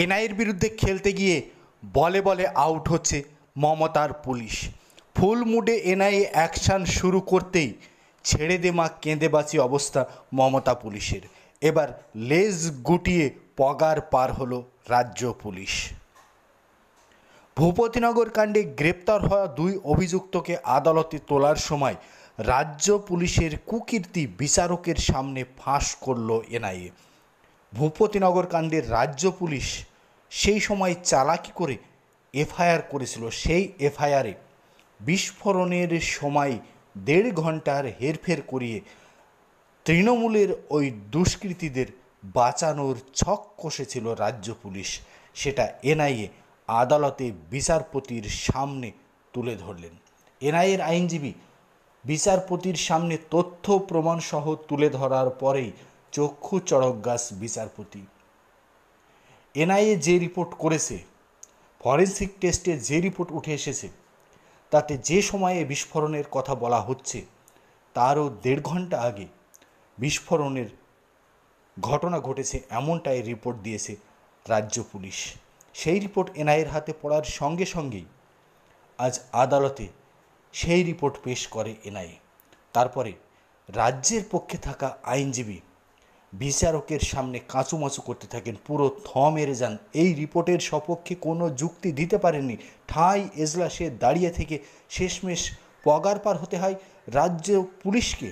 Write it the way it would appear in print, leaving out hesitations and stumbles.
এনআইএর বিরুদ্ধে খেলতে গিয়ে বলে বলে আউট হচ্ছে মমতার পুলিশ। ফুল মুডে এনআইএ অ্যাকশান শুরু করতেই ছেড়ে দে মা কেঁদে বাঁচি অবস্থা মমতা পুলিশের। এবার লেজ গুটিয়ে পগার পার হলো রাজ্য পুলিশ। ভূপতিনগর কাণ্ডে গ্রেপ্তার হওয়া 2 অভিযুক্তকে আদালতে তোলার সময় রাজ্য পুলিশের কুকীর্তি বিচারকের সামনে ফাঁস করল এনআইএ। ভূপতিনগর কাণ্ডের রাজ্য পুলিশ সেই সময় চালাকি করে এফআইআর করেছিল। সেই এফআইআরে বিস্ফোরণের সময় 1.5 ঘন্টার হেরফের করিয়ে তৃণমূলের ওই দুষ্কৃতীদের বাঁচানোর ছক কষেছিল রাজ্য পুলিশ। সেটা এনআইএ আদালতে বিচারপতির সামনে তুলে ধরলেন। এনআইএর আইনজীবী বিচারপতির সামনে তথ্য প্রমাণ সহ তুলে ধরার পরেই চক্ষু চড়ক গাছ বিচারপতি। এনআইএ যে রিপোর্ট করেছে, ফরেন্সিক টেস্টে যে রিপোর্ট উঠে এসেছে, তাতে যে সময়ে বিস্ফোরণের কথা বলা হচ্ছে তারও 1.5 ঘন্টা আগে বিস্ফোরণের ঘটনা ঘটেছে এমনটাই রিপোর্ট দিয়েছে রাজ্য পুলিশ। সেই রিপোর্ট এনআইএর হাতে পড়ার সঙ্গে সঙ্গেই আজ আদালতে সেই রিপোর্ট পেশ করে এনআইএ। তারপরে রাজ্যের পক্ষে থাকা আইনজীবী বিচারকের সামনে কাঁচুমাচু করতে থাকেন, পুরো থ মেরে যান। এই রিপোর্টের সপক্ষে কোনো যুক্তি দিতে পারেননি। ঠাঁই এজলাসে দাঁড়িয়ে থেকে শেষমেশ পগার পার হতে হয় রাজ্য পুলিশকে।